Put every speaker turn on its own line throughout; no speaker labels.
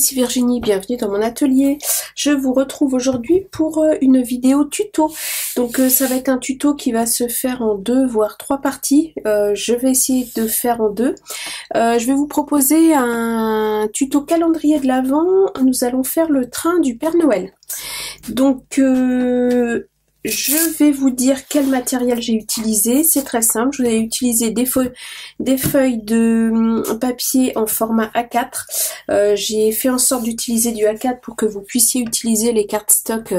ici Virginie, bienvenue dans mon atelier. Je vous retrouve aujourd'hui pour une vidéo tuto. Donc ça va être un tuto qui va se faire en 2 voire 3 parties. Je vais essayer de faire en 2. Je vais vous proposer un tuto calendrier de l'Avent. Nous allons faire le train du Père Noël. Donc je vais vous dire quel matériel j'ai utilisé. C'est très simple. Je vais utiliser des feuilles de papier en format A4. J'ai fait en sorte d'utiliser du A4 pour que vous puissiez utiliser les cartes stock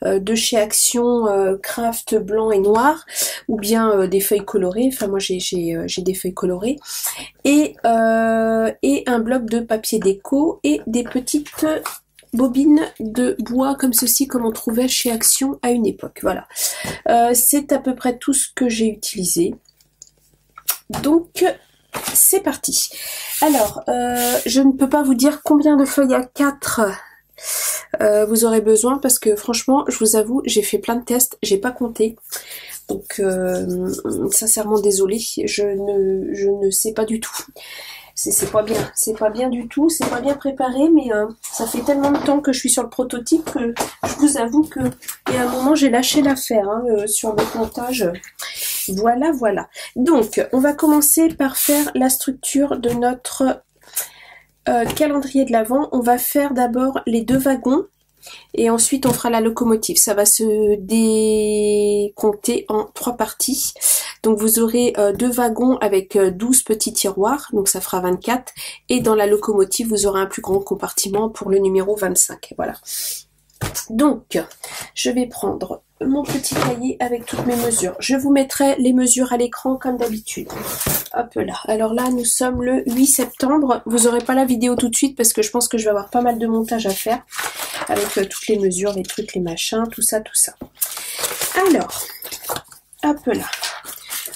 de chez Action Craft blanc et noir, ou bien des feuilles colorées. Enfin moi j'ai des feuilles colorées et un bloc de papier déco et des petites bobines de bois comme ceci, comme on trouvait chez Action à une époque. Voilà, c'est à peu près tout ce que j'ai utilisé. Donc c'est parti. Alors je ne peux pas vous dire combien de feuilles A4 vous aurez besoin, parce que franchement je vous avoue j'ai fait plein de tests, j'ai pas compté. Donc sincèrement désolée, je ne sais pas du tout. C'est pas bien du tout, c'est pas bien préparé, mais ça fait tellement de temps que je suis sur le prototype que je vous avoue que et à un moment j'ai lâché l'affaire sur le montage. Voilà. Donc on va commencer par faire la structure de notre calendrier de l'Avent. On va faire d'abord les 2 wagons et ensuite on fera la locomotive. Ça va se décompter en 3 parties. Donc vous aurez 2 wagons avec 12 petits tiroirs, donc ça fera 24. Et dans la locomotive, vous aurez un plus grand compartiment pour le numéro 25. Voilà. Donc, je vais prendre mon petit cahier avec toutes mes mesures. Je vous mettrai les mesures à l'écran comme d'habitude. Hop là. Alors là, nous sommes le 8 septembre. Vous n'aurez pas la vidéo tout de suite parce que je pense que je vais avoir pas mal de montage à faire avec toutes les mesures, les trucs, les machins, tout ça. Alors, hop là.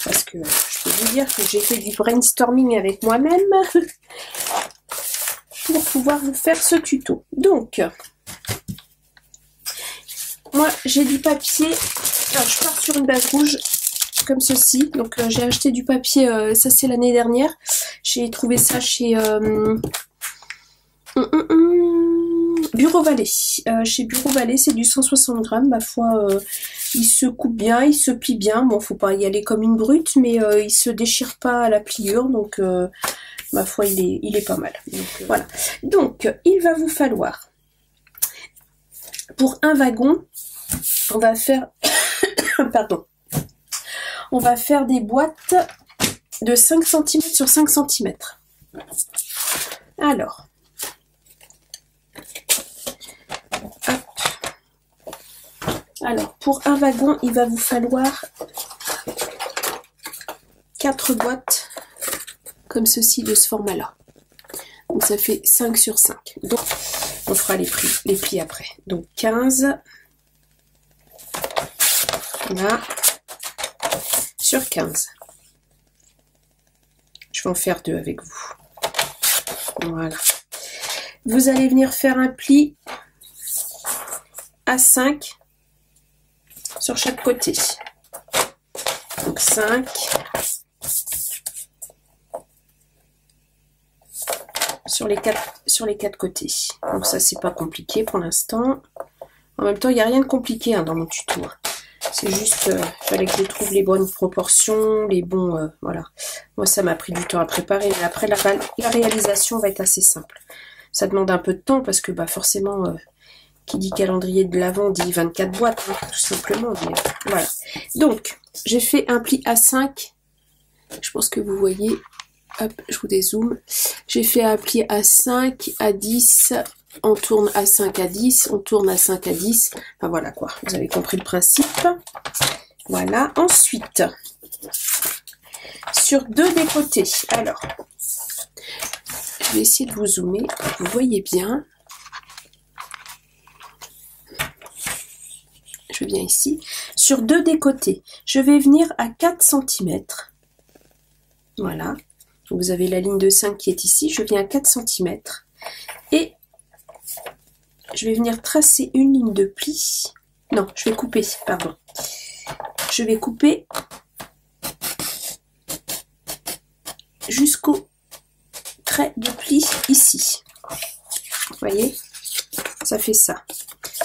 Parce que je peux vous dire que j'ai fait du brainstorming avec moi-même pour pouvoir vous faire ce tuto. Donc, moi j'ai du papier. Alors je pars sur une base rouge comme ceci. Donc j'ai acheté du papier, ça c'est l'année dernière. J'ai trouvé ça chez Bureau Vallée. Chez Bureau Vallée, c'est du 160 grammes. Ma foi, il se coupe bien, il se plie bien. Bon, faut pas y aller comme une brute, mais il se déchire pas à la pliure. Donc, ma foi, il est pas mal. Donc, voilà. Donc, il va vous falloir, pour un wagon, on va faire, pardon, on va faire des boîtes de 5 cm sur 5 cm. Alors, pour un wagon, il va vous falloir 4 boîtes comme ceci de ce format-là. Donc ça fait 5 sur 5. Donc on fera les plis après. Donc 15 là sur 15. Je vais en faire 2 avec vous. Voilà. Vous allez venir faire un pli à 5 sur chaque côté. Donc 5 sur les 4 côtés. Donc ça c'est pas compliqué pour l'instant. En même temps il n'y a rien de compliqué dans mon tuto. C'est juste fallait que je trouve les bonnes proportions, les bons voilà. Moi ça m'a pris du temps à préparer, mais après la réalisation va être assez simple. Ça demande un peu de temps parce que forcément qui dit calendrier de l'Avent dit 24 boîtes, tout simplement. Mais, voilà. Donc, j'ai fait un pli à 5. Je pense que vous voyez. Hop, je vous dézoome. J'ai fait un pli à 5, à 10. On tourne à 5 à 10. On tourne à 5 à 10. Enfin, voilà quoi. Vous avez compris le principe. Voilà. Ensuite, sur 2 des côtés. Alors, je vais essayer de vous zoomer. Vous voyez bien. Je viens ici, sur 2 des côtés, je vais venir à 4 cm. Voilà. Donc vous avez la ligne de 5 qui est ici, je viens à 4 cm. Et je vais venir tracer une ligne de pli. Non, je vais couper, pardon. Je vais couper jusqu'au trait de pli ici. Vous voyez, ça fait ça.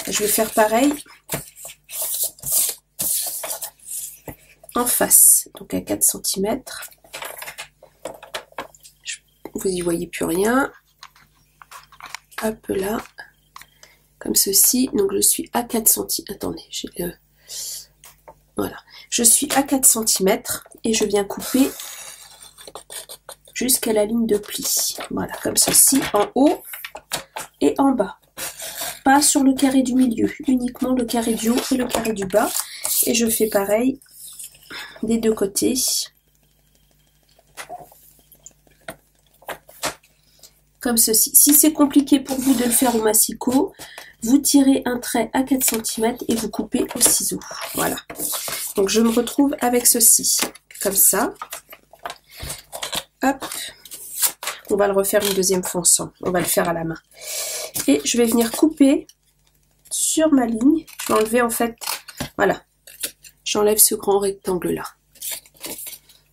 Je vais faire pareil en face, donc à 4 cm. Vous y voyez plus rien. Hop là, comme ceci. Donc je suis à 4 cm. Attendez, j'ai le... Voilà. Je suis à 4 cm et je viens couper jusqu'à la ligne de pli. Voilà, comme ceci, en haut et en bas. Pas sur le carré du milieu, uniquement le carré du haut et le carré du bas. Et je fais pareil des deux côtés. Comme ceci. Si c'est compliqué pour vous de le faire au massicot, vous tirez un trait à 4 cm et vous coupez au ciseau. Voilà. Donc je me retrouve avec ceci. Comme ça. Hop. On va le refaire une deuxième fois ensemble. On va le faire à la main. Et je vais venir couper sur ma ligne. Je vais enlever en fait... Voilà. J'enlève ce grand rectangle là.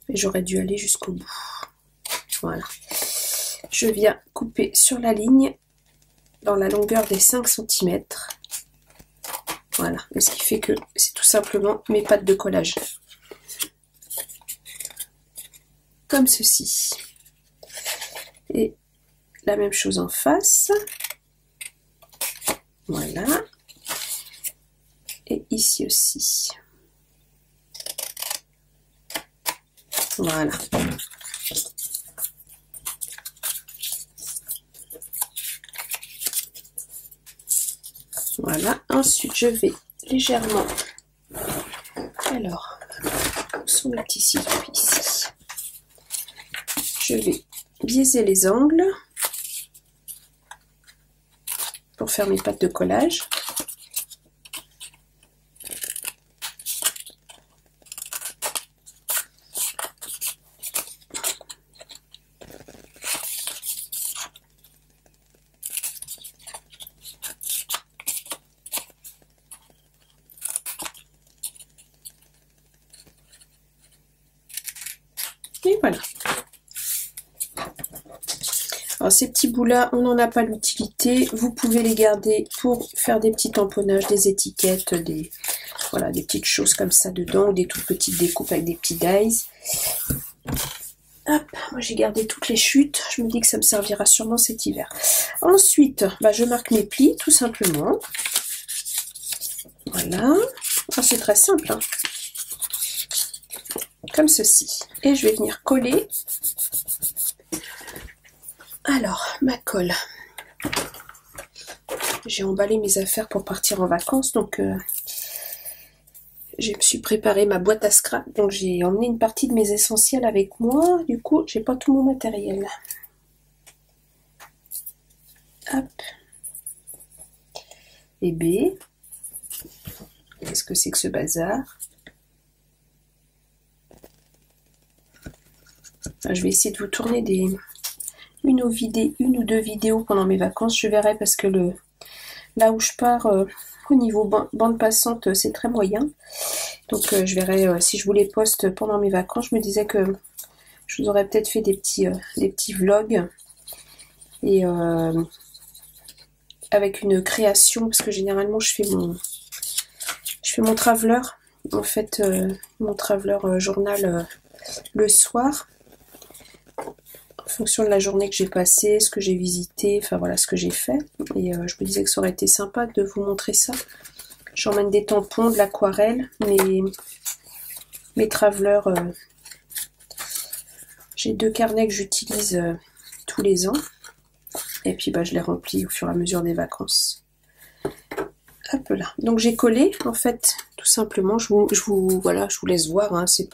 Et j'aurais dû aller jusqu'au bout. Voilà. Je viens couper sur la ligne dans la longueur des 5 cm. Voilà. Et ce qui fait que c'est tout simplement mes pattes de collage. Comme ceci. Et la même chose en face. Voilà. Et ici aussi. Voilà. Voilà. Ensuite, je vais légèrement... Alors, où sont mes petits ciseaux ici? Je vais biaiser les angles pour faire mes pattes de collage. Et voilà. Alors ces petits bouts là, on n'en a pas l'utilité. Vous pouvez les garder pour faire des petits tamponnages, des étiquettes, voilà, des petites choses comme ça dedans, ou des toutes petites découpes avec des petits dies. Hop, moi j'ai gardé toutes les chutes. Je me dis que ça me servira sûrement cet hiver. Ensuite, je marque mes plis tout simplement. Voilà. Ah, c'est très simple, hein. Comme ceci. Et je vais venir coller. Alors, ma colle. J'ai emballé mes affaires pour partir en vacances, donc je me suis préparé ma boîte à scrap, donc j'ai emmené une partie de mes essentiels avec moi. Du coup, j'ai pas tout mon matériel. Hop. Et B. Qu'est-ce que c'est que ce bazar? Je vais essayer de vous tourner une ou deux vidéos pendant mes vacances. Je verrai parce que là où je pars au niveau bande passante, c'est très moyen. Donc je verrai si je vous les poste pendant mes vacances. Je me disais que je vous aurais peut-être fait des petits vlogs et avec une création, parce que généralement je fais mon traveler, en fait mon traveler journal le soir, en fonction de la journée que j'ai passée, ce que j'ai visité, enfin voilà ce que j'ai fait. Et je me disais que ça aurait été sympa de vous montrer ça. J'emmène des tampons, de l'aquarelle, mes travelers. J'ai 2 carnets que j'utilise tous les ans. Et puis je les remplis au fur et à mesure des vacances. Hop là. Donc j'ai collé, en fait, tout simplement. Je vous laisse voir, hein, c'est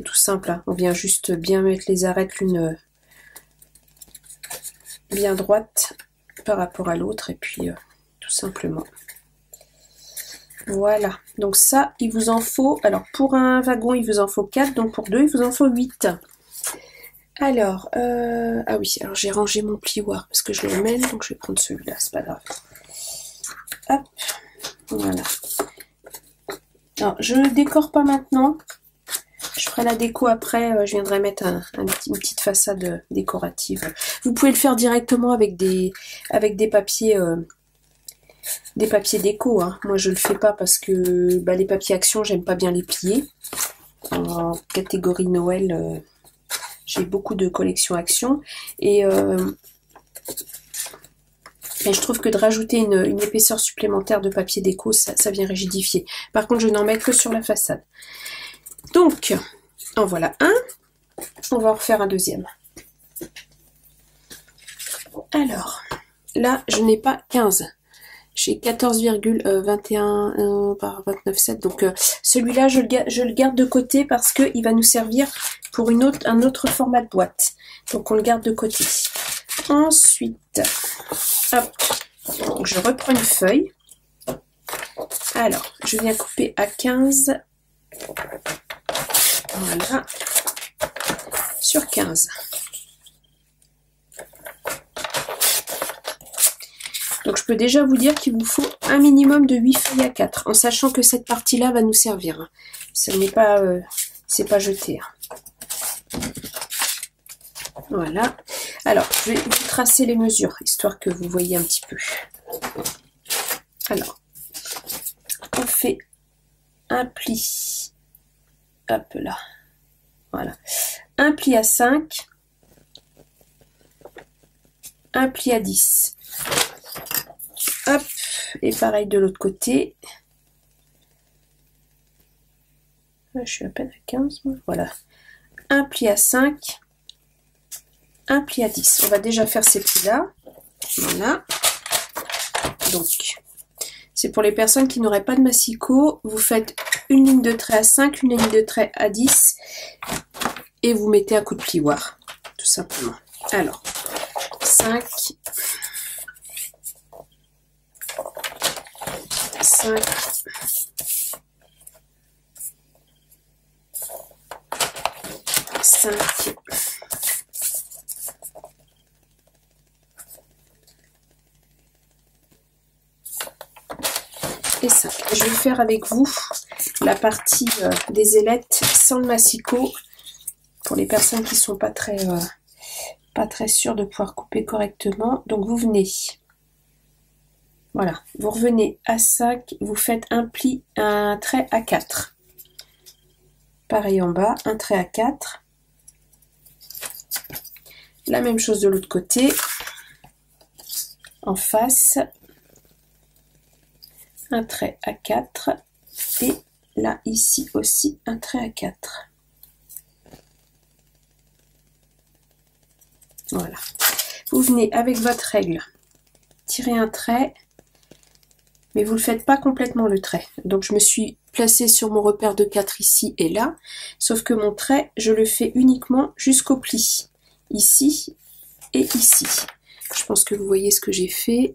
tout simple, hein. On vient juste bien mettre les arêtes l'une bien droite par rapport à l'autre, et puis tout simplement. Voilà, donc ça, il vous en faut, alors pour un wagon, il vous en faut 4, donc pour 2, il vous en faut 8. Alors, ah oui, alors j'ai rangé mon plioir parce que je le mène, donc je vais prendre celui-là, c'est pas grave. Hop, voilà. Alors, je ne décore pas maintenant. Je ferai la déco après, je viendrai mettre une petite façade décorative. Vous pouvez le faire directement avec des papiers déco. Hein. Moi, je le fais pas parce que les papiers Action, j'aime pas bien les plier. En catégorie Noël, j'ai beaucoup de collections Action et je trouve que de rajouter une épaisseur supplémentaire de papier déco, ça vient rigidifier. Par contre, je n'en mets que sur la façade. Donc, en voilà un. On va en refaire un deuxième. Alors, là, je n'ai pas 15. J'ai 14,21 par 29,7. Donc, celui-là, je le garde de côté parce qu'il va nous servir pour un autre format de boîte. Donc, on le garde de côté. Ensuite, hop, donc je reprends une feuille. Alors, je viens couper à 15. Voilà. Sur 15. Donc, je peux déjà vous dire qu'il vous faut un minimum de 8 feuilles à 4, en sachant que cette partie-là va nous servir. Ce n'est pas, c'est pas jeté. Voilà. Alors, je vais vous tracer les mesures, histoire que vous voyez un petit peu. Alors, on fait un pli. Hop là. Voilà. Un pli à 5. Un pli à 10. Hop. Et pareil de l'autre côté. Je suis à peine à 15. Voilà. Un pli à 5. Un pli à 10. On va déjà faire ces plis-là. Voilà. Donc, c'est pour les personnes qui n'auraient pas de massicot. Vous faites une ligne de trait à 5, une ligne de trait à 10 et vous mettez un coup de plioir, tout simplement. Alors, 5, 5, 5, et 5. Je vais faire avec vous la partie des ailettes sans le massicot pour les personnes qui sont pas très sûres de pouvoir couper correctement. Donc vous venez, voilà, vous revenez à 5, vous faites un pli, un trait à 4. Pareil en bas, un trait à 4. La même chose de l'autre côté, en face. Un trait à 4 et là ici aussi un trait à 4. Voilà. Vous venez avec votre règle tirer un trait, mais vous ne le faites pas complètement le trait. Donc je me suis placée sur mon repère de 4 ici et là, sauf que mon trait je le fais uniquement jusqu'au pli, ici et ici. Je pense que vous voyez ce que j'ai fait.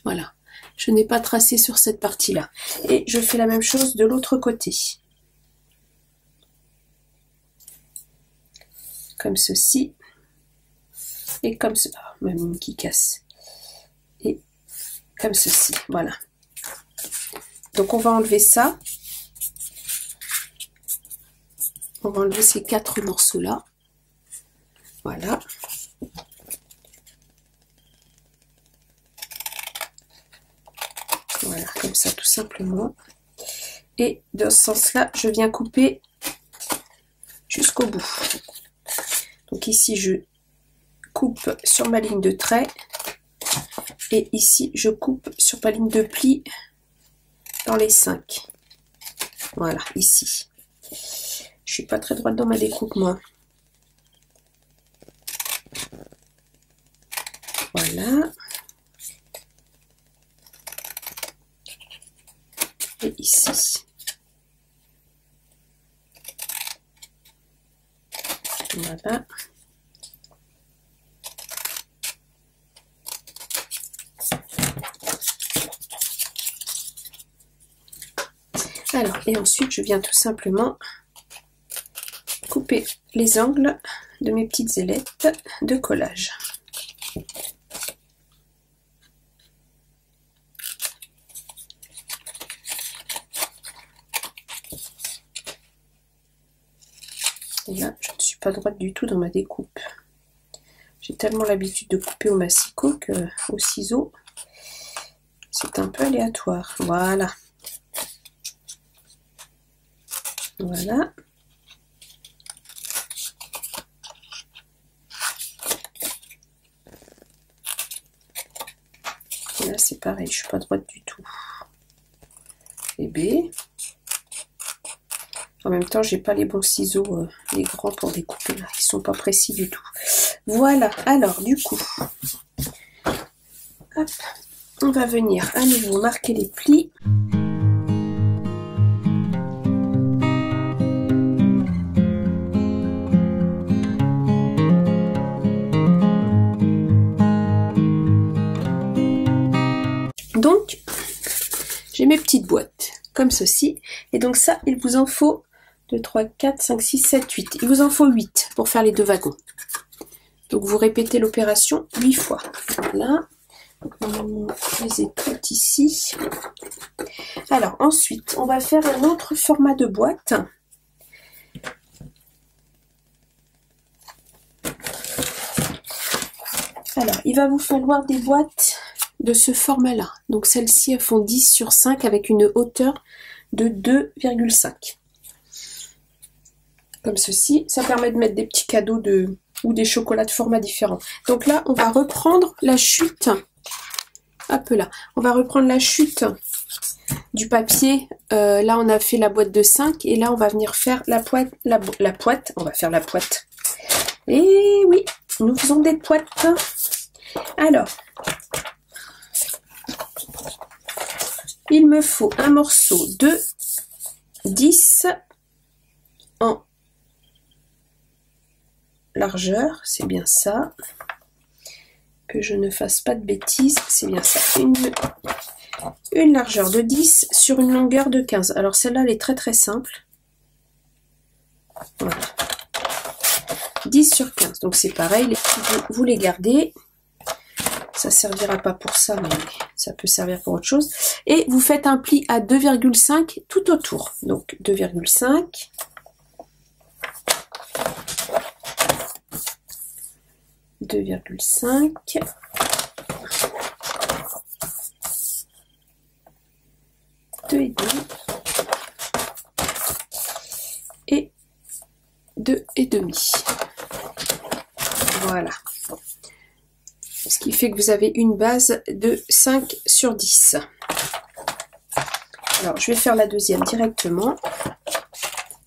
Voilà. Je n'ai pas tracé sur cette partie-là. Et je fais la même chose de l'autre côté. Comme ceci. Et comme ceci. Oh, ma mine qui casse. Et comme ceci. Voilà. Donc on va enlever ça. On va enlever ces 4 morceaux-là. Voilà. Voilà, comme ça tout simplement. Et dans ce sens-là, je viens couper jusqu'au bout. Donc ici, je coupe sur ma ligne de trait. Et ici, je coupe sur ma ligne de pli dans les 5. Voilà, ici. Je suis pas très droite dans ma découpe, moi. Voilà. Et ici. Voilà. Alors, et ensuite, je viens tout simplement couper les angles de mes petites ailettes de collage. Et là, je ne suis pas droite du tout dans ma découpe. J'ai tellement l'habitude de couper au massicot que au ciseau, c'est un peu aléatoire. Voilà. Voilà. Et là, c'est pareil, je suis pas droite du tout. Et B. En même temps, j'ai pas les bons ciseaux, les grands pour découper là. Ils sont pas précis du tout. Voilà. Alors, du coup, hop, on va venir à nouveau marquer les plis. Donc, j'ai mes petites boîtes, comme ceci. Et donc ça, il vous en faut 2, 3, 4, 5, 6, 7, 8. Il vous en faut 8 pour faire les 2 wagons. Donc vous répétez l'opération 8 fois. Voilà. Donc normalement, je les ai toutes ici. Alors ensuite, on va faire un autre format de boîte. Alors, il va vous falloir des boîtes de ce format-là. Donc celles-ci, elles font 10 sur 5 avec une hauteur de 2,5. Comme ceci. Ça permet de mettre des petits cadeaux ou des chocolats de format différents. Donc là, on va reprendre la chute. Hop là. On va reprendre la chute du papier. Là, on a fait la boîte de 5. Et là, on va venir faire la pointe. On va faire la pointe. Et oui, nous faisons des poites. Alors, il me faut un morceau de 10 en largeur, c'est bien ça. Que je ne fasse pas de bêtises, c'est bien ça. Une largeur de 10 sur une longueur de 15. Alors celle-là, elle est très très simple. Voilà. 10 sur 15. Donc c'est pareil, les petits, vous les gardez. Ça servira pas pour ça, mais ça peut servir pour autre chose. Et vous faites un pli à 2,5 tout autour. Donc 2,5. 2,5. Et 2,5. Voilà. Ce qui fait que vous avez une base de 5 sur 10. Alors, je vais faire la deuxième directement.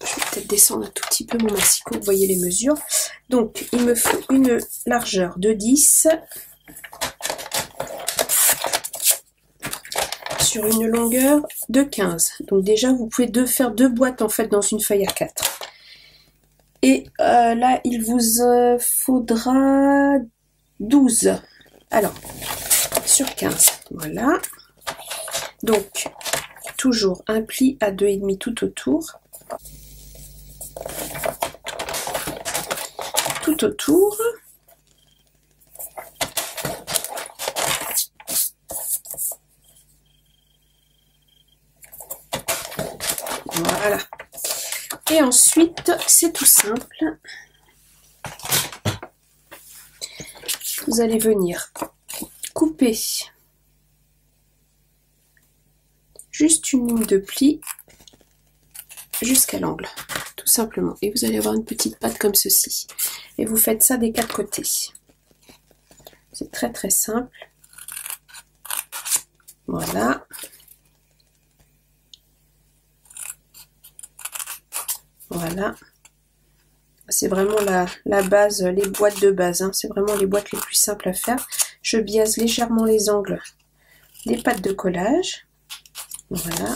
Je vais peut-être descendre un tout petit peu mon massicot, vous voyez les mesures. Donc, il me faut une largeur de 10 sur une longueur de 15. Donc déjà, vous pouvez faire 2 boîtes en fait dans une feuille A4. Et là, il vous faudra 12. Alors, sur 15, voilà. Donc, toujours un pli à 2,5 tout autour. Tout autour. Voilà. Et ensuite, c'est tout simple. Vous allez venir couper juste une ligne de pli jusqu'à l'angle, tout simplement. Et vous allez avoir une petite patte comme ceci. Et vous faites ça des 4 côtés. C'est très très simple. Voilà. Voilà. C'est vraiment la base, les boîtes de base. Hein. C'est vraiment les boîtes les plus simples à faire. Je biaise légèrement les angles des pattes de collage. Voilà.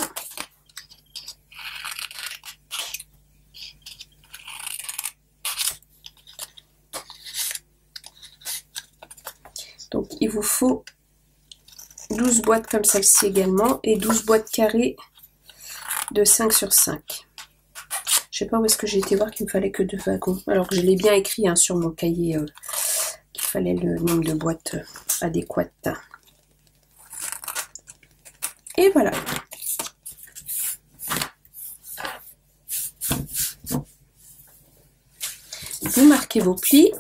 Donc il vous faut 12 boîtes comme celle-ci également et 12 boîtes carrées de 5 sur 5. Je sais pas où est-ce que j'ai été voir qu'il me fallait que 2 wagons. Alors que je l'ai bien écrit hein, sur mon cahier qu'il fallait le nombre de boîtes adéquates. Et voilà. Vous marquez vos plis.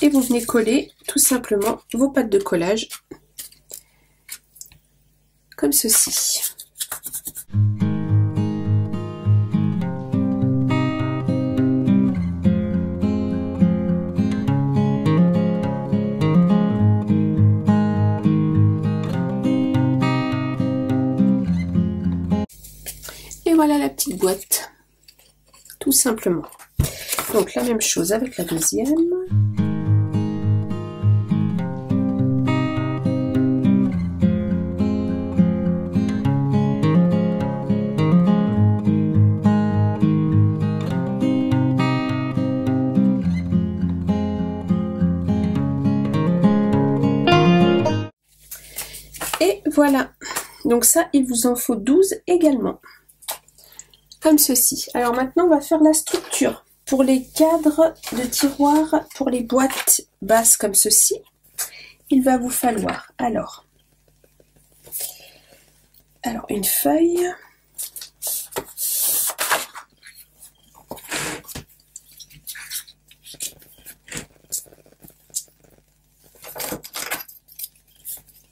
et vous venez coller tout simplement vos pattes de collage comme ceci. Et voilà la petite boîte, tout simplement. Donc la même chose avec la deuxième. Et voilà, donc ça, il vous en faut 12 également, comme ceci. Alors maintenant, on va faire la structure. Pour les cadres de tiroirs, pour les boîtes basses comme ceci, il va vous falloir, alors une feuille,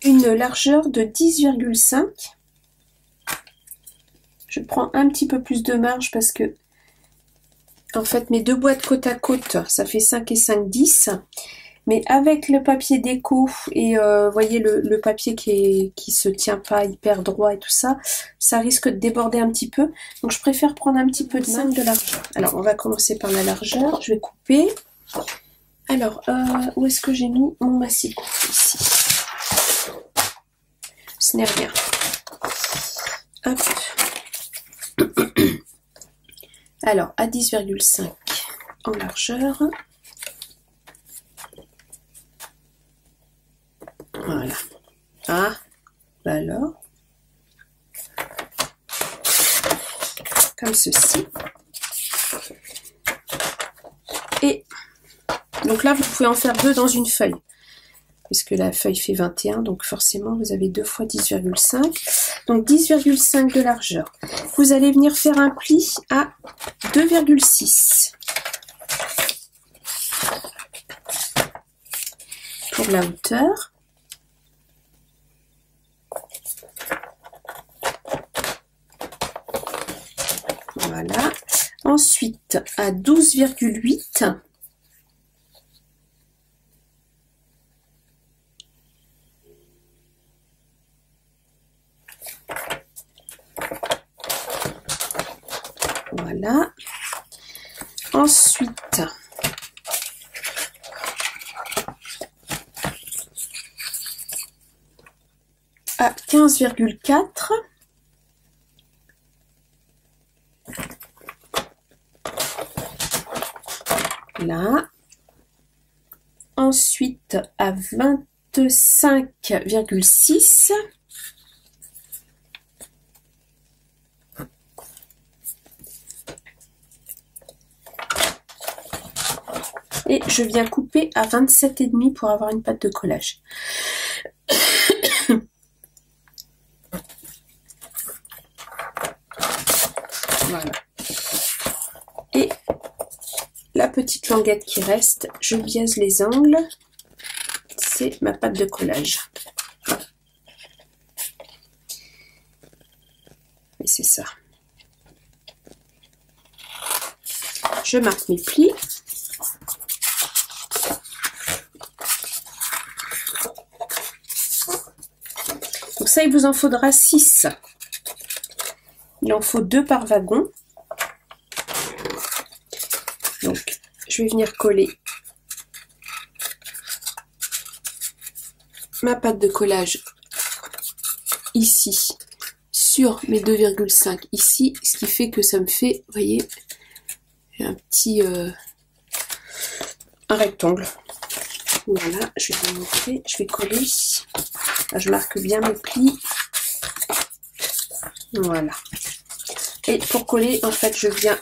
une largeur de 10,5. Je prends un petit peu plus de marge parce que en fait mes deux boîtes côte à côte ça fait 5 et 5, 10, mais avec le papier déco et voyez le papier qui se tient pas hyper droit et tout ça, ça risque de déborder un petit peu, donc je préfère prendre un petit peu de 5 de largeur. Alors on va commencer par la largeur, je vais couper. Alors où est-ce que j'ai mis mon massicot? Ici. Ce n'est rien. Hop. Alors à 10,5 en largeur. Voilà. Ah, bah alors. Comme ceci. Et donc là, vous pouvez en faire deux dans une feuille. Puisque la feuille fait 21, donc forcément vous avez 2 fois 10,5. Donc 10,5 de largeur. Vous allez venir faire un pli à 2,6. Pour la hauteur. Voilà. Ensuite, à 12,8. Voilà. Ensuite, à 15,4. Là. Ensuite, à 25,6. Et je viens couper à 27,5 pour avoir une patte de collage. Voilà. Et la petite languette qui reste, je biaise les angles. C'est ma patte de collage. Et c'est ça. Je marque mes plis. Donc ça, il vous en faudra 6. Il en faut 2 par wagon. Donc, je vais venir coller ma patte de collage ici sur mes 2,5 ici, ce qui fait que ça me fait, vous voyez, un petit un rectangle. Voilà, je vais vous montrer, je vais coller. Là, je marque bien mes plis. Voilà. Et pour coller, en fait, je viens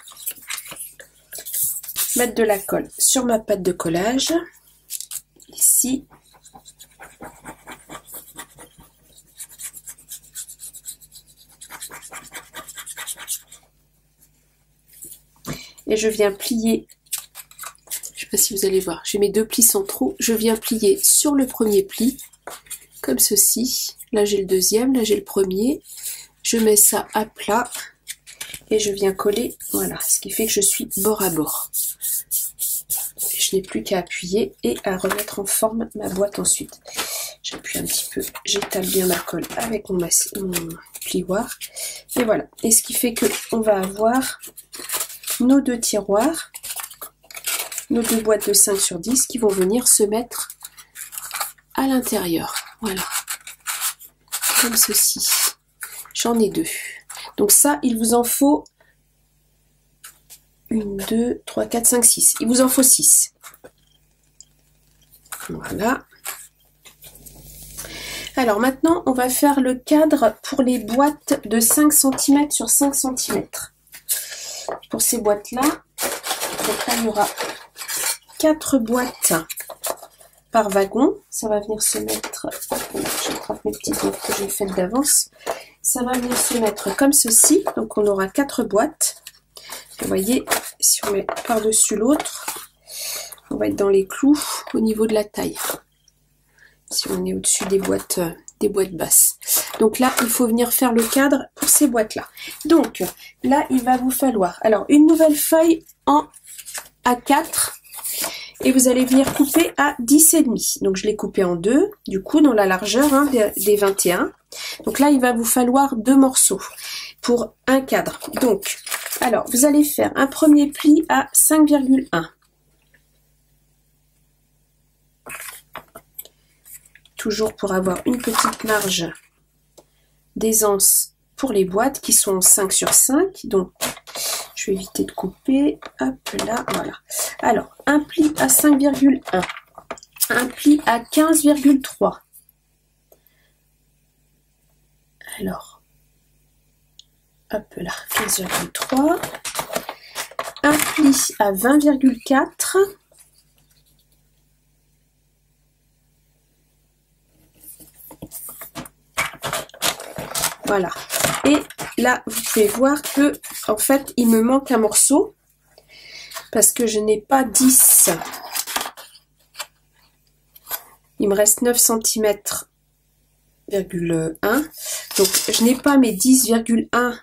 mettre de la colle sur ma pâte de collage. Ici. Et je viens plier. Je pas si vous allez voir, j'ai mes deux plis centraux, je viens plier sur le premier pli, comme ceci. Là j'ai le deuxième, là j'ai le premier, je mets ça à plat, et je viens coller, voilà, ce qui fait que je suis bord à bord. Et je n'ai plus qu'à appuyer et à remettre en forme ma boîte ensuite. J'appuie un petit peu, j'étale bien ma colle avec mon plioir. Et voilà. Et ce qui fait que on va avoir nos deux tiroirs, nos deux boîtes de 5 sur 10 qui vont venir se mettre à l'intérieur. Voilà. Comme ceci. J'en ai deux. Donc ça, il vous en faut 1, 2, 3, 4, 5, 6. Il vous en faut 6. Voilà. Alors maintenant, on va faire le cadre pour les boîtes de 5 cm sur 5 cm. Pour ces boîtes-là, donc là, il y aura 4 boîtes par wagon. Ça va venir se mettre... J'attrape mes petites notes que j'ai faites d'avance. Ça va venir se mettre comme ceci. Donc on aura 4 boîtes. Vous voyez, si on met par-dessus l'autre, on va être dans les clous au niveau de la taille. Si on est au-dessus des boîtes basses. Donc là, il faut venir faire le cadre pour ces boîtes-là. Donc là, il va vous falloir alors une nouvelle feuille en A4 et vous allez venir couper à 10,5. Donc je l'ai coupé en deux, du coup, dans la largeur des 21. Donc là, il va vous falloir 2 morceaux pour un cadre. Donc, alors, vous allez faire un premier pli à 5,1. Toujours pour avoir une petite marge d'aisance pour les boîtes qui sont 5 sur 5. Donc, je vais éviter de couper. Hop là, voilà. Alors, un pli à 5,1. Un pli à 15,3. Alors, hop là, 15,3. Un pli à 20,4. Voilà. Et là, vous pouvez voir que, en fait, il me manque un morceau parce que je n'ai pas 10. Il me reste 9 cm,1. Donc, je n'ai pas mes 10,1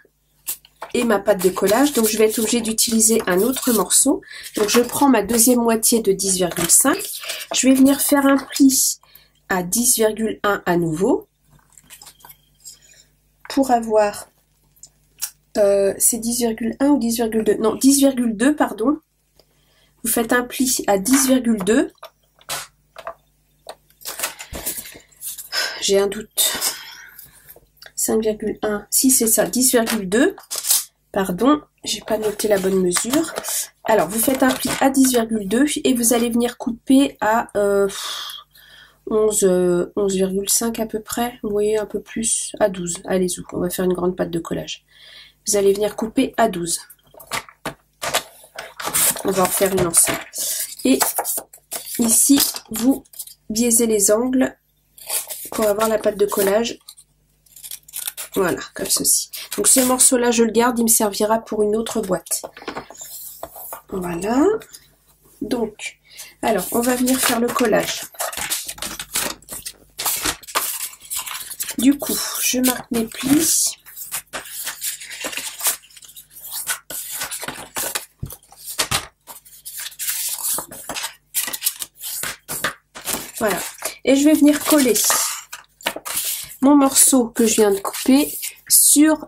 et ma pâte de collage. Donc, je vais être obligée d'utiliser un autre morceau. Donc, je prends ma deuxième moitié de 10,5. Je vais venir faire un pli à 10,1 à nouveau. Pour avoir, c'est 10,1 ou 10,2? Non, 10,2, pardon. Vous faites un pli à 10,2. J'ai un doute. 5,1. Si, c'est ça, 10,2. Pardon, j'ai pas noté la bonne mesure. Alors, vous faites un pli à 10,2 et vous allez venir couper à 11,5 à peu près. Vous voyez, un peu plus, à 12. Allez-y, on va faire une grande pâte de collage. Vous allez venir couper à 12. On va en faire une ensemble. Et ici, vous biaisez les angles pour avoir la pâte de collage. Voilà, comme ceci. Donc ce morceau-là, je le garde, il me servira pour une autre boîte. Voilà. Donc, alors, on va venir faire le collage. Du coup, je marque mes plis. Voilà. Et je vais venir coller mon morceau que je viens de couper sur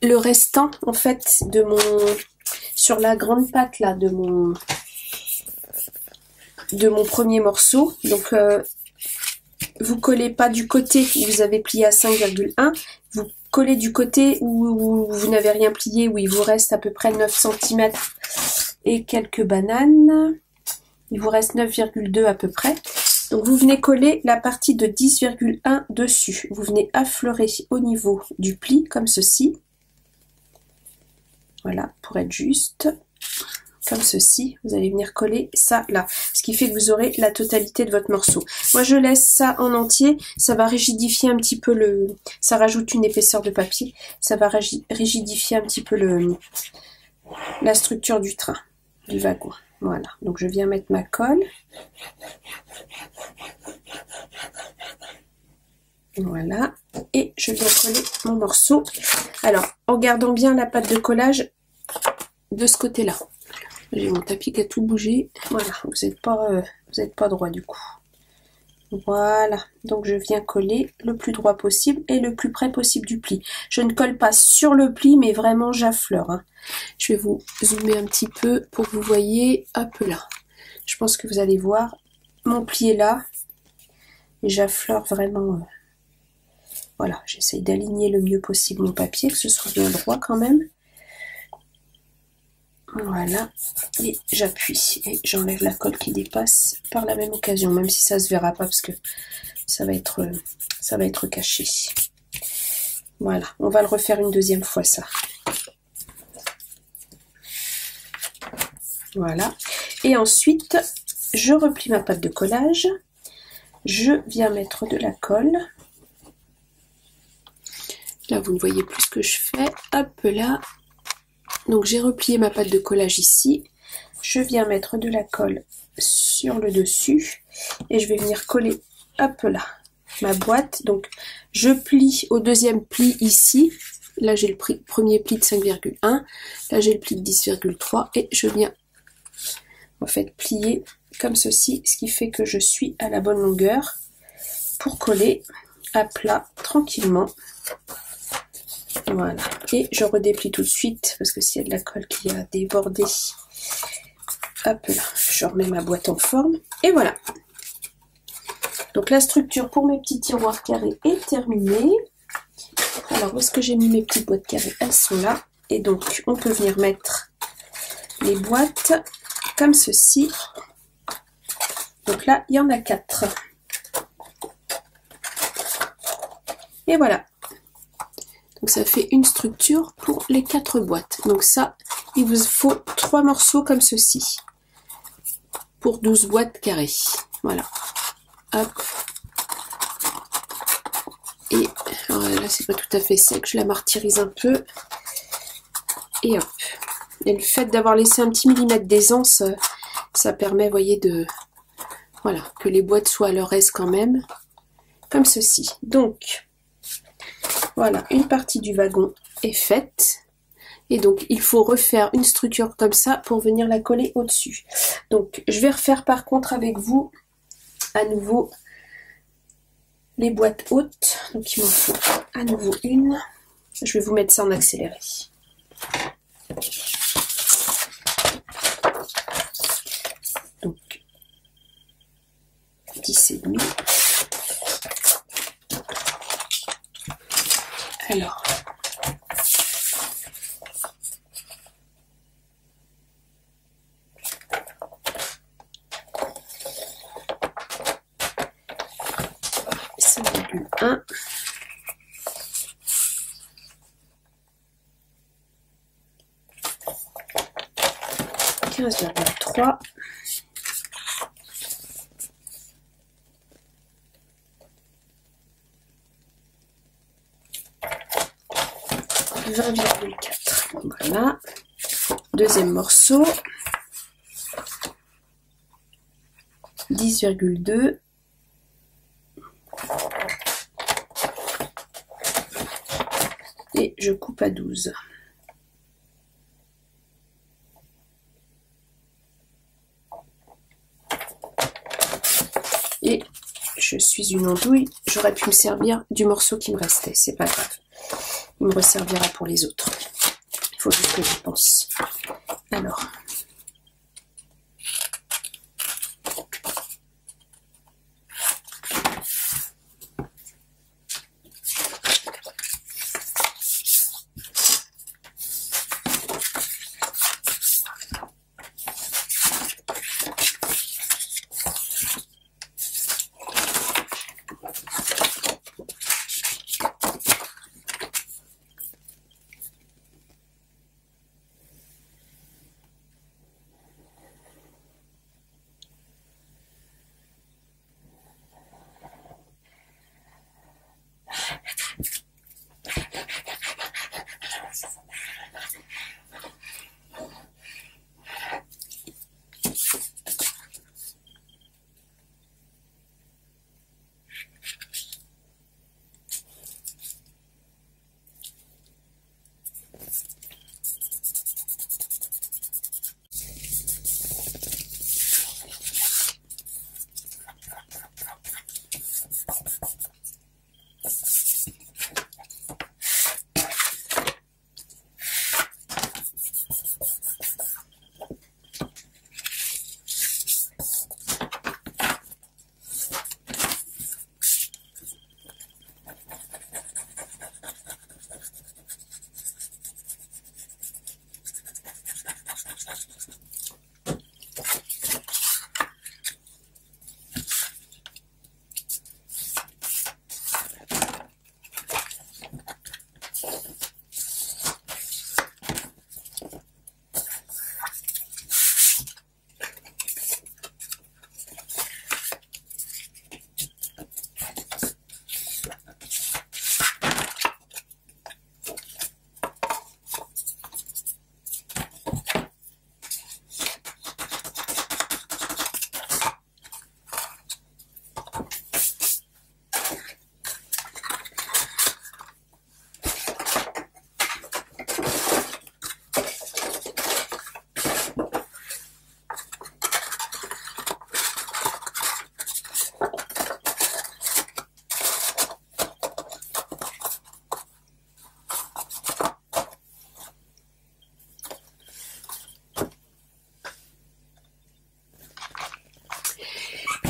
le restant, en fait, de mon... sur la grande pâte, là, de mon premier morceau. Donc, vous collez pas du côté où vous avez plié à 5,1, vous collez du côté où vous n'avez rien plié, où il vous reste à peu près 9 cm et quelques bananes. Il vous reste 9,2 à peu près. Donc vous venez coller la partie de 10,1 dessus. Vous venez affleurer au niveau du pli, comme ceci. Voilà, pour être juste. Comme ceci, vous allez venir coller ça là, ce qui fait que vous aurez la totalité de votre morceau. Moi je laisse ça en entier, ça va rigidifier un petit peu ça rajoute une épaisseur de papier, ça va rigidifier un petit peu la structure du train, du wagon. Voilà, donc je viens mettre ma colle. Voilà, et je viens coller mon morceau. Alors, en gardant bien la pâte de collage de ce côté-là. J'ai mon tapis qui a tout bougé. Voilà, vous n'êtes pas droit du coup. Voilà, donc je viens coller le plus droit possible et le plus près possible du pli. Je ne colle pas sur le pli, mais vraiment j'affleure. Hein. Je vais vous zoomer un petit peu pour que vous voyez. Hop là. Je pense que vous allez voir. Mon pli est là. Et j'affleure vraiment. Voilà, j'essaye d'aligner le mieux possible mon papier, que ce soit bien droit quand même. Voilà, et j'appuie et j'enlève la colle qui dépasse par la même occasion, même si ça se verra pas parce que ça va être caché. Voilà, on va le refaire une deuxième fois ça. Voilà, et ensuite je replie ma pâte de collage, je viens mettre de la colle. Là vous ne voyez plus ce que je fais, hop là. Donc j'ai replié ma pâte de collage ici, je viens mettre de la colle sur le dessus et je vais venir coller, hop là, ma boîte. Donc je plie au deuxième pli ici, là j'ai le premier pli de 5,1, là j'ai le pli de 10,3 et je viens en fait plier comme ceci, ce qui fait que je suis à la bonne longueur pour coller à plat tranquillement. Voilà, et je redéplie tout de suite parce que s'il y a de la colle qui a débordé, hop là, je remets ma boîte en forme et voilà. Donc la structure pour mes petits tiroirs carrés est terminée. Alors où est-ce que j'ai mis mes petites boîtes carrées? Elles sont là, et donc on peut venir mettre les boîtes comme ceci. Donc là il y en a 4 et voilà. Donc ça fait une structure pour les 4 boîtes. Donc ça, il vous faut 3 morceaux comme ceci. Pour 12 boîtes carrées. Voilà. Hop. Et alors là, c'est pas tout à fait sec. Je la martyrise un peu. Et hop. Et le fait d'avoir laissé un petit millimètre d'aisance, ça permet, vous voyez, voilà, que les boîtes soient à leur aise quand même. Comme ceci. Donc... voilà, une partie du wagon est faite. Et donc, il faut refaire une structure comme ça pour venir la coller au-dessus. Donc, je vais refaire par contre avec vous, à nouveau, les boîtes hautes. Donc, il m'en faut à nouveau une. Je vais vous mettre ça en accéléré. Donc, 10,5. Alors, un, 15,3, 20,4. Voilà. Deuxième morceau. 10,2. Et je coupe à 12. Et je suis une andouille. J'aurais pu me servir du morceau qui me restait. C'est pas grave. Il me resservira pour les autres. Il faut juste que j'y pense. Alors.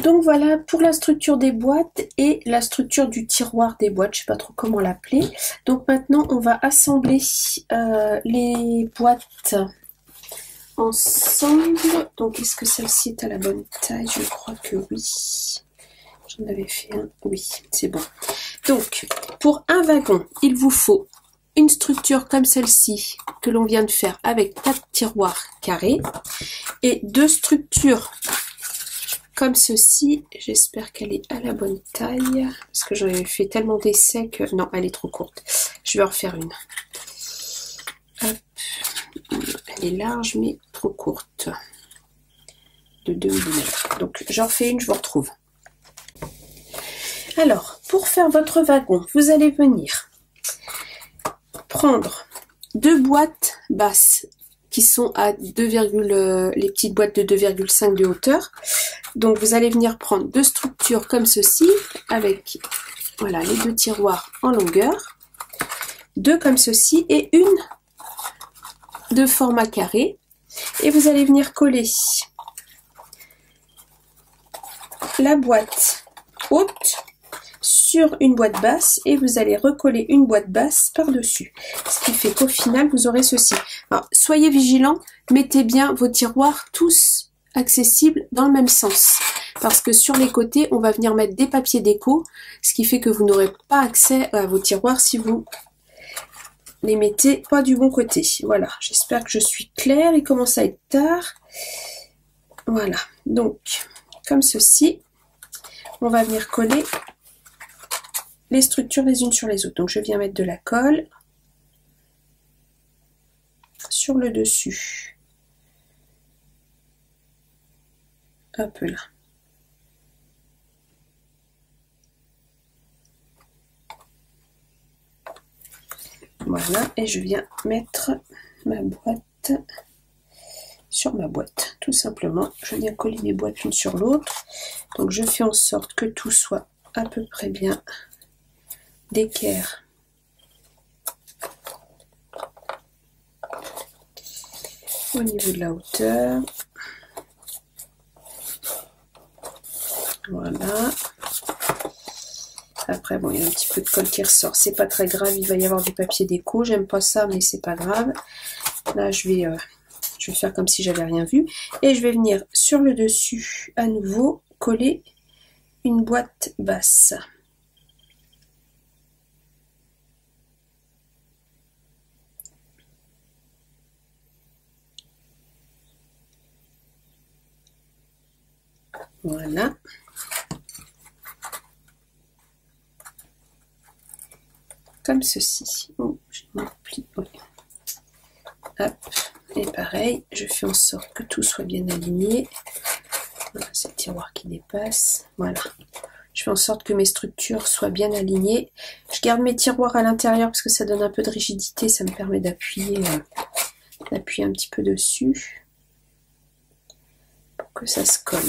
Donc voilà pour la structure des boîtes et la structure du tiroir des boîtes, je sais pas trop comment l'appeler. Donc maintenant on va assembler les boîtes ensemble. Donc est-ce que celle-ci est à la bonne taille? Je crois que oui. J'en avais fait un, oui, c'est bon. Donc pour un wagon, il vous faut une structure comme celle-ci que l'on vient de faire avec 4 tiroirs carrés et 2 structures comme ceci. J'espère qu'elle est à la bonne taille parce que j'en avais fait tellement d'essais que non, elle est trop courte. Je vais en refaire une. Hop. Elle est large mais trop courte, de 2 mm. Donc j'en fais une, je vous retrouve. Alors pour faire votre wagon, vous allez venir prendre 2 boîtes basses qui sont à 2, les petites boîtes de 2,5 de hauteur. Donc vous allez venir prendre 2 structures comme ceci avec voilà les 2 tiroirs en longueur, 2 comme ceci et une de format carré, et vous allez venir coller la boîte haute sur une boîte basse et vous allez recoller une boîte basse par dessus, ce qui fait qu'au final vous aurez ceci. Alors soyez vigilants, mettez bien vos tiroirs tous accessibles dans le même sens, parce que sur les côtés on va venir mettre des papiers déco, ce qui fait que vous n'aurez pas accès à vos tiroirs si vous les mettez pas du bon côté. Voilà, j'espère que je suis claire, il commence à être tard. Voilà, donc comme ceci, on va venir coller les structures les unes sur les autres. Donc je viens mettre de la colle sur le dessus, un peu là. Voilà, et je viens mettre ma boîte sur ma boîte, tout simplement. Je viens coller mes boîtes l'une sur l'autre. Donc je fais en sorte que tout soit à peu près bien d'équerre au niveau de la hauteur. Voilà. Après bon, il y a un petit peu de colle qui ressort, c'est pas très grave, il va y avoir du papier déco, j'aime pas ça mais c'est pas grave. Là je vais faire comme si j'avais rien vu et je vais venir sur le dessus à nouveau coller une boîte basse. Voilà. Comme ceci. Oh, j'ai mon pli. Oui. Hop. Et pareil, je fais en sorte que tout soit bien aligné. Voilà, c'est le tiroir qui dépasse. Voilà. Je fais en sorte que mes structures soient bien alignées. Je garde mes tiroirs à l'intérieur parce que ça donne un peu de rigidité. Ça me permet d'appuyer un petit peu dessus pour que ça se colle.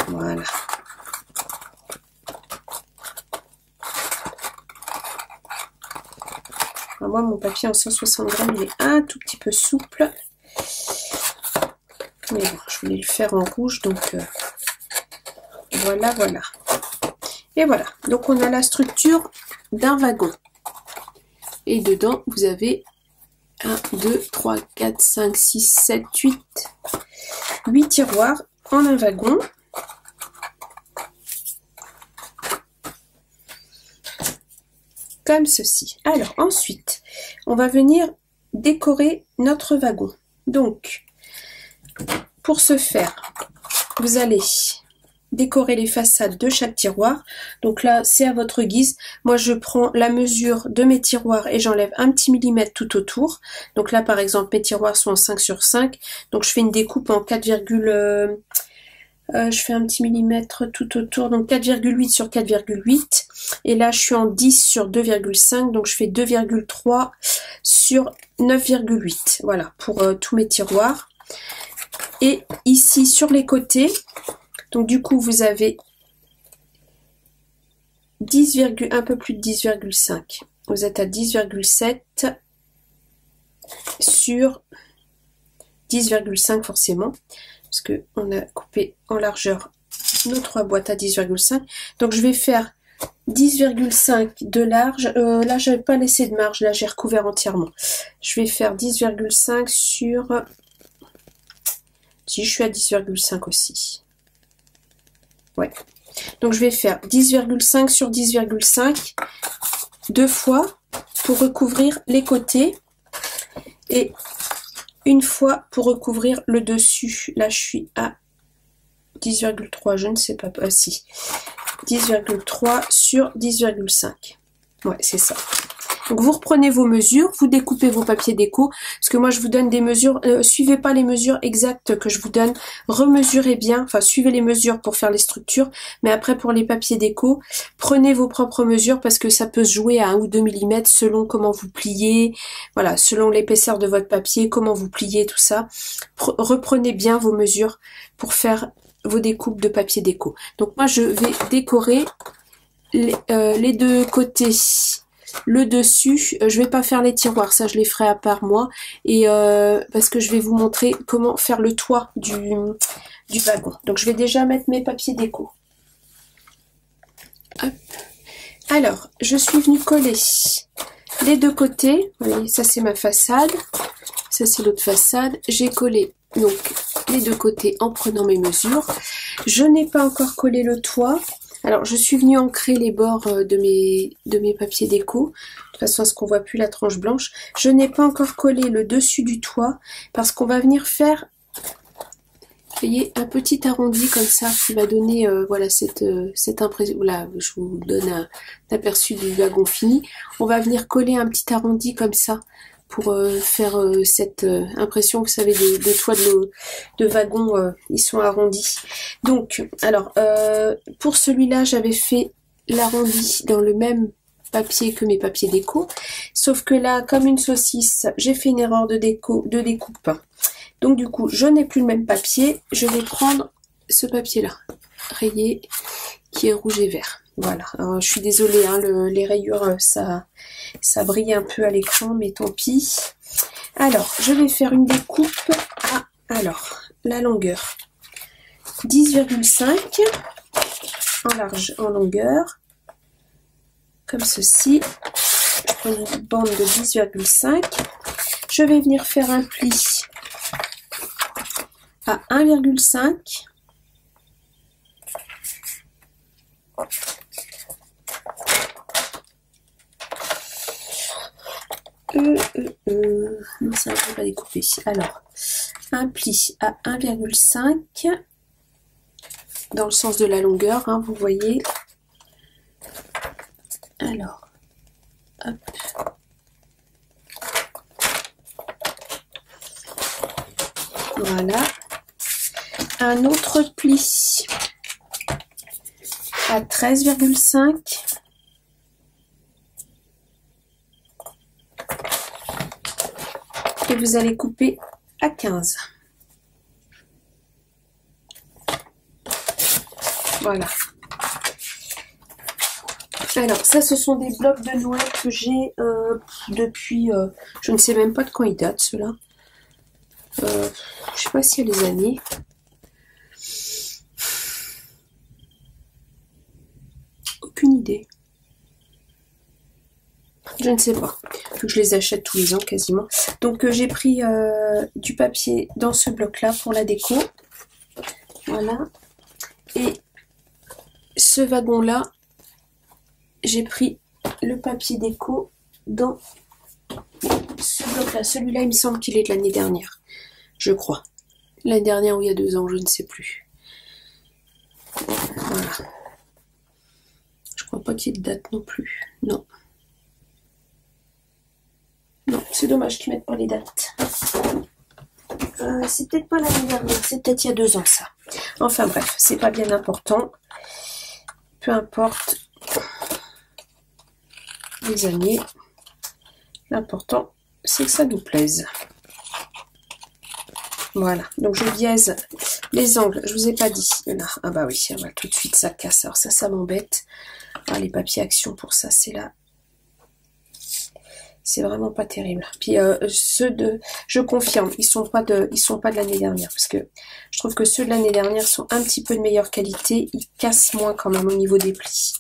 Voilà. Alors moi, mon papier en 160 grammes, il est un tout petit peu souple. Mais bon, je voulais le faire en rouge, donc voilà, voilà. Et voilà, donc on a la structure d'un wagon. Et dedans, vous avez 1, 2, 3, 4, 5, 6, 7, 8 tiroirs en un wagon. Comme ceci. Alors ensuite, on va venir décorer notre wagon. Donc, pour ce faire, vous allez décorer les façades de chaque tiroir. Donc là, c'est à votre guise. Moi, je prends la mesure de mes tiroirs et j'enlève un petit millimètre tout autour. Donc là, par exemple, mes tiroirs sont en 5 sur 5. Donc je fais une découpe en 4, je fais un petit millimètre tout autour, donc 4,8 sur 4,8. Et là, je suis en 10 sur 2,5, donc je fais 2,3 sur 9,8. Voilà, pour tous mes tiroirs. Et ici, sur les côtés, donc du coup, vous avez 10, un peu plus de 10,5. Vous êtes à 10,7 sur 10,5 forcément, parce que on a coupé en largeur nos 3 boîtes à 10,5. Donc je vais faire 10,5 de large. Là, j'avais pas laissé de marge. Là, j'ai recouvert entièrement. Je vais faire 10,5 sur... Si, je suis à 10,5 aussi. Ouais. Donc, je vais faire 10,5 sur 10,5 deux fois pour recouvrir les côtés. Et une fois pour recouvrir le dessus. Là, je suis à 10,3. Je ne sais pas. Ah, si. 10,3 sur 10,5. Ouais, c'est ça. Donc vous reprenez vos mesures, vous découpez vos papiers déco, parce que moi je vous donne des mesures, suivez pas les mesures exactes que je vous donne, remesurez bien, enfin suivez les mesures pour faire les structures, mais après pour les papiers déco, prenez vos propres mesures parce que ça peut se jouer à 1 ou 2 mm selon comment vous pliez, voilà, selon l'épaisseur de votre papier, comment vous pliez, tout ça. Reprenez bien vos mesures pour faire vos découpes de papier déco. Donc moi je vais décorer les deux côtés, le dessus. Je vais pas faire les tiroirs, ça je les ferai à part moi, et parce que je vais vous montrer comment faire le toit du wagon. Donc je vais déjà mettre mes papiers déco. Hop. Alors je suis venue coller les deux côtés. Vous voyez, ça c'est ma façade, ça c'est l'autre façade. J'ai collé donc les deux côtés en prenant mes mesures. Je n'ai pas encore collé le toit. Alors je suis venue ancrer les bords de mes papiers déco, de façon à ce qu'on voit plus la tranche blanche. Je n'ai pas encore collé le dessus du toit parce qu'on va venir faire, vous voyez, un petit arrondi comme ça qui va donner voilà cette impression. Là je vous donne un aperçu du wagon fini. On va venir coller un petit arrondi comme ça pour faire cette impression, vous savez, de toits de wagon, ils sont arrondis. Donc, alors, pour celui-là, j'avais fait l'arrondi dans le même papier que mes papiers déco, sauf que là, comme une saucisse, j'ai fait une erreur de découpe. Donc du coup, je n'ai plus le même papier, je vais prendre ce papier-là, rayé, qui est rouge et vert. Voilà, alors, je suis désolée, hein, les rayures, ça brille un peu à l'écran, mais tant pis. Alors, je vais faire une découpe à, alors, la longueur 10,5 en large, en longueur, comme ceci. Je prends une bande de 10,5. Je vais venir faire un pli à 1,5. Non, ça ne va pas découper. Alors, un pli à 1,5 dans le sens de la longueur, hein, vous voyez. Alors, hop. Voilà. Un autre pli à 13,5. Et vous allez couper à 15. Voilà. Alors ça, ce sont des blocs de Noël que j'ai depuis, je ne sais même pas de quand ils datent, ceux-là. Je sais pas s'il y a les années. Aucune idée. Je ne sais pas. Faut que je les achète tous les ans quasiment. Donc j'ai pris du papier dans ce bloc-là pour la déco. Voilà. Et ce wagon-là, j'ai pris le papier déco dans ce bloc-là. Celui-là, il me semble qu'il est de l'année dernière. Je crois. L'année dernière ou il y a 2 ans, je ne sais plus. Voilà. Je crois pas qu'il y ait de date non plus. Non. Non, c'est dommage qu'ils mettent pas les dates. C'est peut-être pas l'année dernière, c'est peut-être il y a 2 ans ça. Enfin bref, c'est pas bien important. Peu importe les années. L'important, c'est que ça nous plaise. Voilà, donc je biaise les angles, je vous ai pas dit. Là. Ah bah oui, voilà, tout de suite ça casse. Alors ça m'embête. Ah, les papiers action pour ça, c'est là. C'est vraiment pas terrible. Puis je confirme, ils sont pas de l'année dernière, parce que je trouve que ceux de l'année dernière sont un petit peu de meilleure qualité. Ils cassent moins quand même au niveau des plis.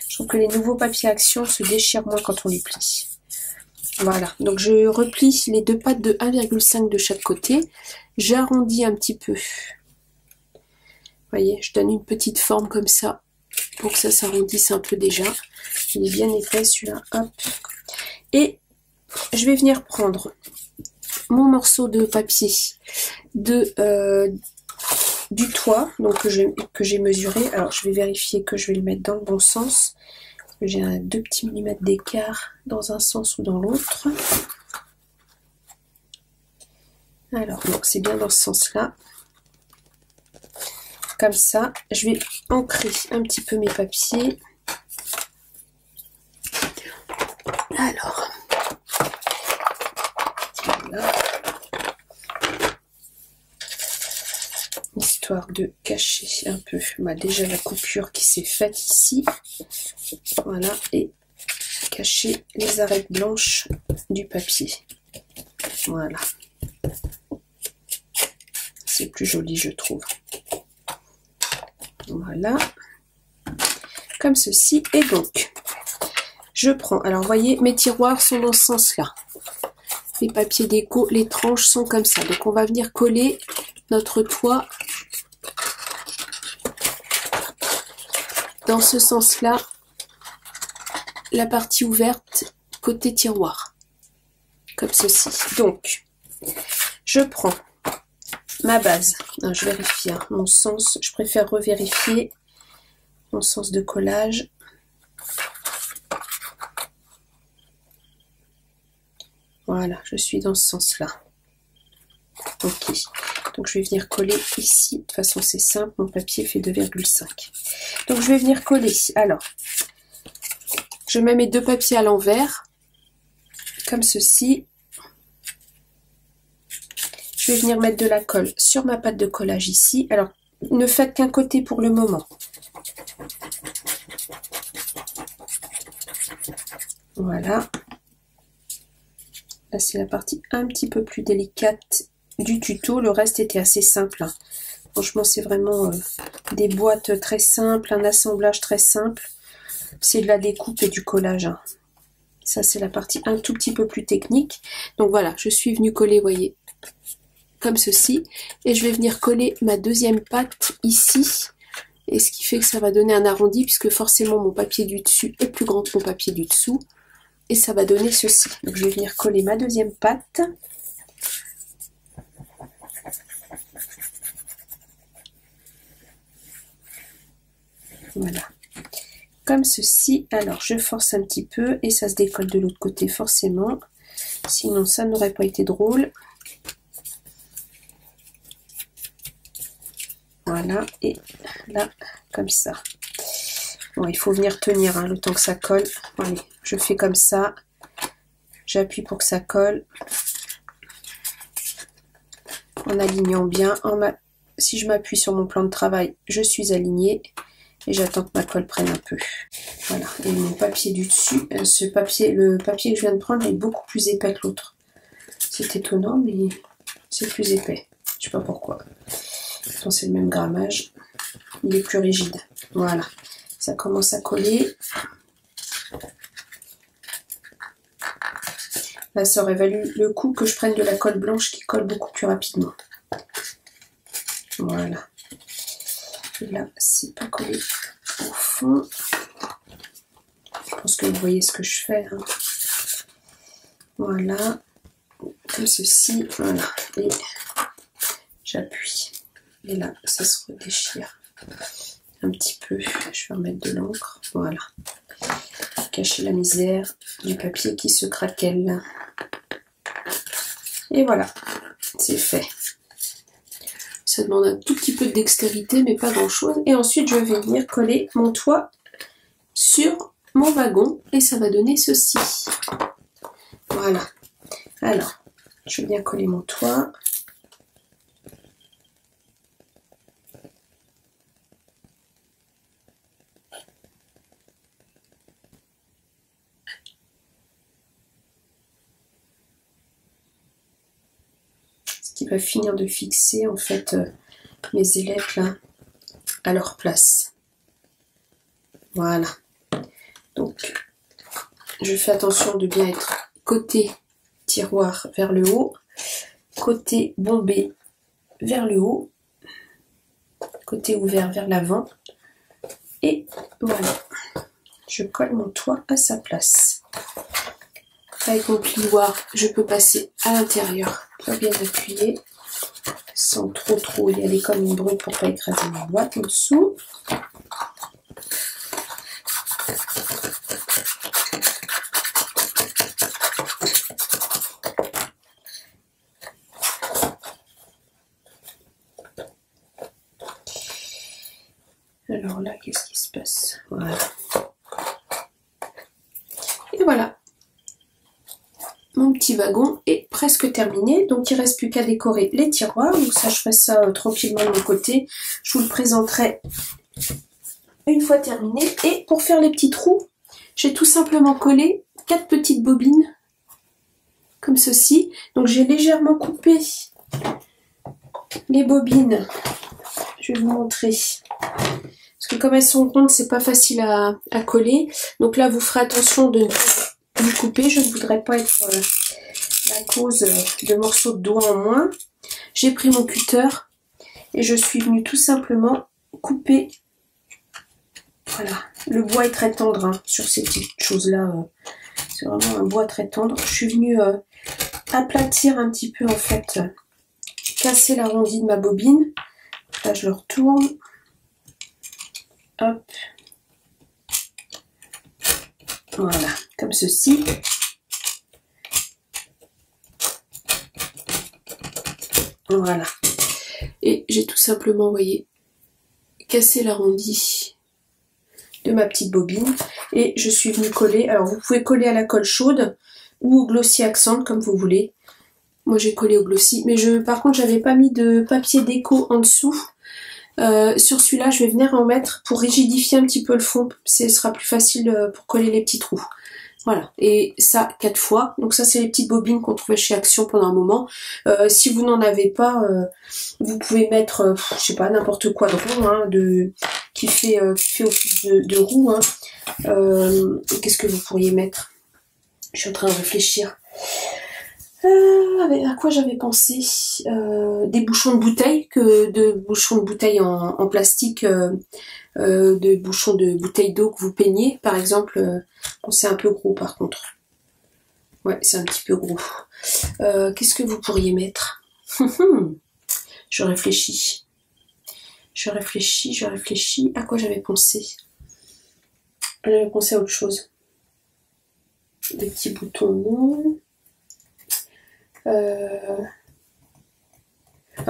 Je trouve que les nouveaux papiers Action se déchirent moins quand on les plie. Voilà, donc je replie les deux pattes de 1,5 de chaque côté. J'arrondis un petit peu. Vous voyez, je donne une petite forme comme ça, pour que ça s'arrondisse un peu déjà. Il est bien épais celui-là, hop. Et je vais venir prendre mon morceau de papier du toit, donc que j'ai mesuré. Alors je vais vérifier que je vais le mettre dans le bon sens. J'ai 2 petits millimètres d'écart dans un sens ou dans l'autre. Alors, donc c'est bien dans ce sens-là. Comme ça, je vais ancrer un petit peu mes papiers. Alors, voilà. Histoire de cacher un peu déjà la coupure qui s'est faite ici. Voilà, et cacher les arêtes blanches du papier. Voilà. C'est plus joli, je trouve. Voilà. Comme ceci. Et donc, je prends... Alors, vous voyez, mes tiroirs sont dans ce sens-là. Les papiers déco, les tranches sont comme ça. Donc, on va venir coller notre toit dans ce sens-là, la partie ouverte côté tiroir, comme ceci. Donc, je prends ma base. Non, je vérifie mon sens. Je préfère revérifier mon sens de collage. Voilà, je suis dans ce sens-là. Ok. Donc je vais venir coller ici. De toute façon, c'est simple. Mon papier fait 2,5. Donc je vais venir coller. Alors, je mets mes deux papiers à l'envers, comme ceci. Je vais venir mettre de la colle sur ma pâte de collage ici. Alors, ne faites qu'un côté pour le moment. Voilà. Là, c'est la partie un petit peu plus délicate du tuto. Le reste était assez simple. Franchement, c'est vraiment des boîtes très simples, un assemblage très simple. C'est de la découpe et du collage. Ça, c'est la partie un tout petit peu plus technique. Donc voilà, je suis venue coller, vous voyez, comme ceci. Et je vais venir coller ma deuxième pâte ici. Et ce qui fait que ça va donner un arrondi, puisque forcément mon papier du dessus est plus grand que mon papier du dessous. Et ça va donner ceci. Donc je vais venir coller ma deuxième pâte. Voilà. Comme ceci. Alors je force un petit peu et ça se décolle de l'autre côté forcément. Sinon ça n'aurait pas été drôle. Voilà. Et là, comme ça. Bon, il faut venir tenir le temps que ça colle. Allez, je fais comme ça. J'appuie pour que ça colle. En alignant bien. Si je m'appuie sur mon plan de travail, je suis alignée. Et j'attends que ma colle prenne un peu. Voilà. Et mon papier du dessus, le papier que je viens de prendre est beaucoup plus épais que l'autre. C'est étonnant, mais c'est plus épais. Je sais pas pourquoi. Pourtant, c'est le même grammage. Il est plus rigide. Voilà. Ça commence à coller. Là, ça aurait valu le coup que je prenne de la colle blanche qui colle beaucoup plus rapidement. Voilà. Et là, c'est pas collé au fond. Je pense que vous voyez ce que je fais. Voilà. Comme ceci. Voilà. Et j'appuie. Et là, ça se redéchire un petit peu. Je vais remettre de l'encre. Voilà. Cacher la misère du papier qui se craquelle. Et voilà, c'est fait. Ça demande un tout petit peu de dextérité, mais pas grand chose. Et ensuite, je vais venir coller mon toit sur mon wagon et ça va donner ceci. Voilà. Alors, je vais bien coller mon toit. qui va finir de fixer en fait mes ailettes là à leur place. Voilà. Donc je fais attention de bien être côté tiroir vers le haut, côté bombé vers le haut, côté ouvert vers l'avant, et voilà, je colle mon toit à sa place. Avec mon plioir, je peux passer à l'intérieur, pas bien appuyer, sans trop y aller comme une brute pour pas écraser ma boîte en dessous. Alors là, qu'est-ce qui se passe? Voilà. Et voilà. Mon petit wagon est presque terminé. Donc, il ne reste plus qu'à décorer les tiroirs. Donc ça, je ferai ça tranquillement de mon côté. Je vous le présenterai une fois terminé. Et pour faire les petits trous, j'ai tout simplement collé 4 petites bobines. Comme ceci. Donc, j'ai légèrement coupé les bobines. Je vais vous montrer. Parce que comme elles sont rondes, c'est pas facile à coller. Donc là, vous ferez attention de ne pas vous couper. Je ne voudrais pas être la cause de morceaux de doigts en moins. J'ai pris mon cutter et je suis venue tout simplement couper. Voilà. Le bois est très tendre hein, sur ces petites choses-là. C'est vraiment un bois très tendre. Je suis venue aplatir un petit peu en fait. Casser l'arrondi de ma bobine. Là, je le retourne. Hop. Voilà, comme ceci. Voilà. Et j'ai tout simplement, vous voyez, cassé l'arrondi de ma petite bobine. Et je suis venue coller. Alors, vous pouvez coller à la colle chaude ou au glossy accent, comme vous voulez. Moi, j'ai collé au glossy. Mais par contre, j'avais pas mis de papier déco en dessous. Sur celui-là, je vais venir en mettre pour rigidifier un petit peu le fond. Ce sera plus facile pour coller les petits trous. Voilà. Et ça, 4 fois. Donc ça, c'est les petites bobines qu'on trouvait chez Action pendant un moment. Si vous n'en avez pas, vous pouvez mettre, je sais pas, n'importe quoi de rond, hein, qui fait office de roue. Hein. Qu'est-ce que vous pourriez mettre? Je suis en train de réfléchir. À quoi j'avais pensé? Des bouchons de bouteille, de bouchons de bouteille en plastique, de bouchons de bouteille d'eau que vous peignez, par exemple. Bon, c'est un peu gros par contre. Ouais, c'est un petit peu gros. Qu'est-ce que vous pourriez mettre? Je réfléchis. Je réfléchis. À quoi j'avais pensé? J'avais pensé à autre chose. Des petits boutons longs.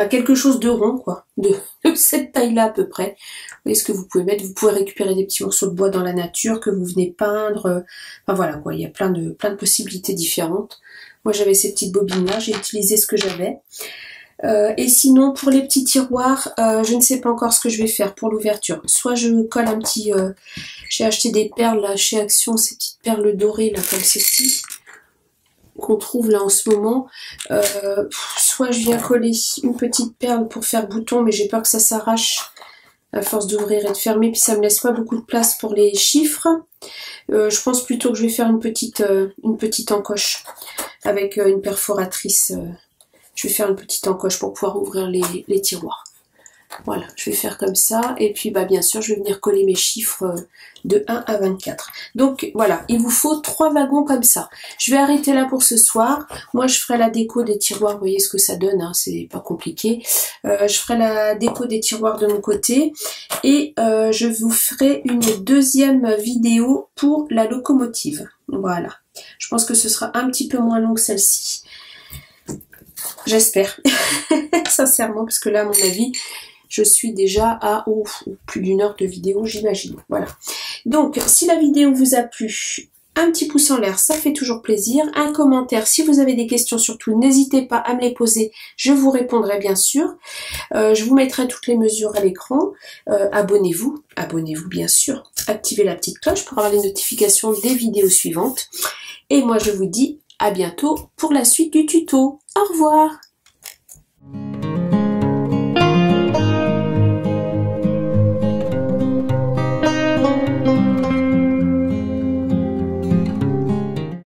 Quelque chose de rond quoi, de cette taille là à peu près. Vous voyez ce que vous pouvez mettre. Vous pouvez récupérer des petits morceaux de bois dans la nature que vous venez peindre, enfin voilà quoi, il y a plein de possibilités différentes. Moi j'avais ces petites bobines là, j'ai utilisé ce que j'avais. Et sinon pour les petits tiroirs, je ne sais pas encore ce que je vais faire pour l'ouverture. Soit je colle un petit, j'ai acheté des perles là chez Action, ces petites perles dorées là comme ceci qu'on trouve là en ce moment, soit je viens coller une petite perle pour faire bouton, mais j'ai peur que ça s'arrache à force d'ouvrir et de fermer, puis ça me laisse pas beaucoup de place pour les chiffres. Je pense plutôt que je vais faire une petite encoche avec une perforatrice. Je vais faire une petite encoche pour pouvoir ouvrir les tiroirs. Voilà, je vais faire comme ça. Et puis, bah, bien sûr, je vais venir coller mes chiffres de 1 à 24. Donc, voilà, il vous faut 3 wagons comme ça. Je vais arrêter là pour ce soir. Moi, je ferai la déco des tiroirs. Vous voyez ce que ça donne, hein, c'est pas compliqué. Je ferai la déco des tiroirs de mon côté. Et je vous ferai une deuxième vidéo pour la locomotive. Voilà. Je pense que ce sera un petit peu moins long que celle-ci. J'espère. Sincèrement, parce que là, à mon avis... je suis déjà à plus d'1 heure de vidéo, j'imagine. Voilà. Donc, si la vidéo vous a plu, un petit pouce en l'air, ça fait toujours plaisir. Un commentaire, si vous avez des questions surtout, n'hésitez pas à me les poser. Je vous répondrai bien sûr. Je vous mettrai toutes les mesures à l'écran. Abonnez-vous bien sûr. Activez la petite cloche pour avoir les notifications des vidéos suivantes. Et moi, je vous dis à bientôt pour la suite du tuto. Au revoir!